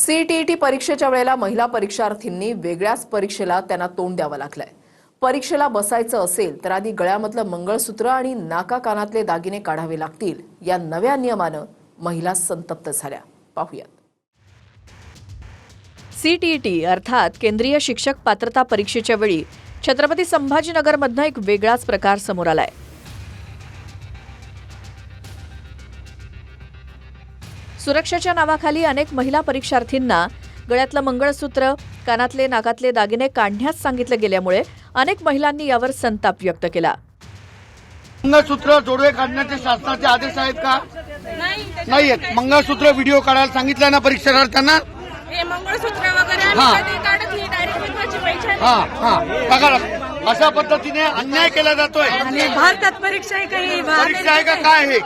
CTET परीक्षेच्या वेळेला महिला परीक्षार्थींनी वेगळ्याच परीक्षेला त्यांना तोंड द्यावं लागलंय। परीक्षेला बसायचं असेल तर आधी गळ्यामधलं मंगळसूत्र आणि नाका कानातले दागिने काढावे लागतील। या नव्या नियमानं महिला संतप्त झाल्या। पाहूयात। सीटीईटी अर्थात केंद्रीय शिक्षक पात्रता परीक्षेच्या वेळी छत्रपती संभाजीनगरमधनं एक वेगळाच प्रकार समोर आलाय। सुरक्षेच्या नावाखाली अनेक महिला परीक्षार्थींना गळ्यातलं मंगळसूत्र, कानातले नाकातले दागिने काढण्यास सांगितलं गेल्यामुळे अनेक महिलांनी यावर संताप व्यक्त केला। मंगळसूत्र जोडवे काढण्याचे शासनाचे आदेश आहेत का? नाही आहेत। मंगळसूत्र व्हिडिओ काढायला सांगितलं ना परीक्षार्थ्यांना? मंगळसूत्र वगैरे काढत नाही, डायरेक्ट माझी पैठणी। बघा अशा पद्धतीने अन्याय केला जातोय। आणि भारतात परीक्षा आहे काही परीक्षा आहे का काय आहे?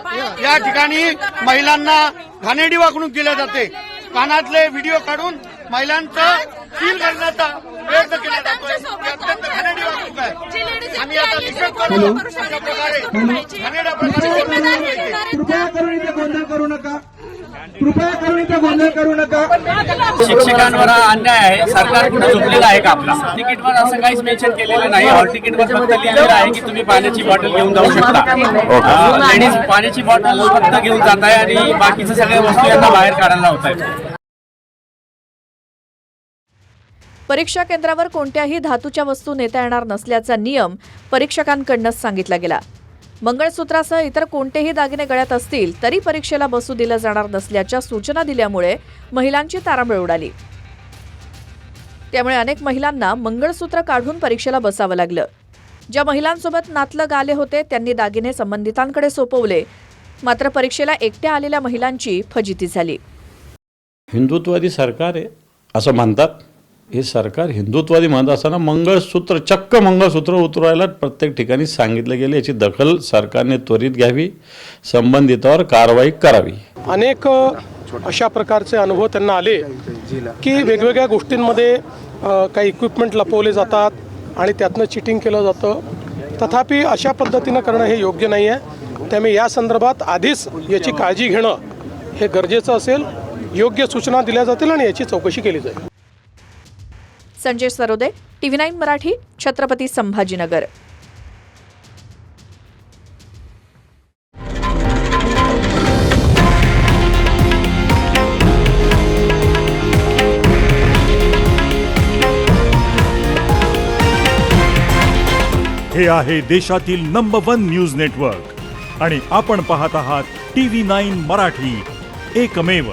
या ठिकाणी महिलांना घाणेरडी वागणूक दिली जाते। कानातले व्हिडिओ काढून महिलांचं सील करण्याचा प्रयत्न केला जातोय। अत्यंत घाणेरडी वागणूक आहे आणि आता निषेध करू अशा प्रकारे घाणेरड्या प्रकारे कृपया करून इथे गोंधळ करू नका। कृपया करून इथे गोंधळ करू नका। शिक्षकांवर हा अन्याय आहे। सरकार कुठे झोपलेला आहे का? आपला तिकीटवर असं काहीच मेन्शन केलेलं नाही। हॉल तिकीटवर फक्त लिहिलेलं आहे की तुम्ही पाण्याची बॉटल घेऊन जाऊ शकता। लेडीज पाण्याची बॉटल फक्त घेऊन जात आहे आणि बाकीच्या सगळ्या वस्तू यांना बाहेर काढायला लावत आहेत। परीक्षा केंद्रावर कोणत्याही धातूच्या वस्तू नेता येणार नसल्याचा नियम परीक्षकांकडूनच सांगितला गेला। मंगळसूत्रासह इतर कोणतेही दागिने गळ्यात असतील तरी परीक्षेला बसू दिलं जाणार नसल्याच्या सूचना दिल्यामुळे महिलांची तारांबळ उडाली। त्यामुळे अनेक महिलांना मंगळसूत्र काढून परीक्षेला बसावं लागलं। ज्या महिलांसोबत नातलग आले होते त्यांनी दागिने संबंधितांकडे सोपवले, मात्र परीक्षेला एकट्या आलेल्या महिलांची फजिती झाली। हिंदुत्ववादी सरकार आहे असं म्हणतात। हे सरकार हिंदुत्ववादी म्हणत असताना मंगळसूत्र, चक्क मंगळसूत्र उतरवायला प्रत्येक ठिकाणी सांगितलं गेलं। याची दखल सरकारने त्वरित घ्यावी, संबंधितावर कारवाई करावी। अनेक अशा प्रकारचे अनुभव त्यांना आले की वेगवेगळ्या गोष्टींमध्ये काही इक्विपमेंट लपवले जातात आणि त्यातनं चिटिंग केलं जातं। तथापि अशा पद्धतीनं करणं हे योग्य नाही आहे। त्यामुळे या संदर्भात आधीच याची काळजी घेणं हे गरजेचं असेल। योग्य सूचना दिल्या जातील आणि याची चौकशी केली जाईल। संजय सरोदे, TV9 मराठी, छत्रपती संभाजीनगर। हे आहे देशातील नंबर 1 न्यूज नेटवर्क आणि आपण पाहत आहात TV9 मराठी, एकमेव।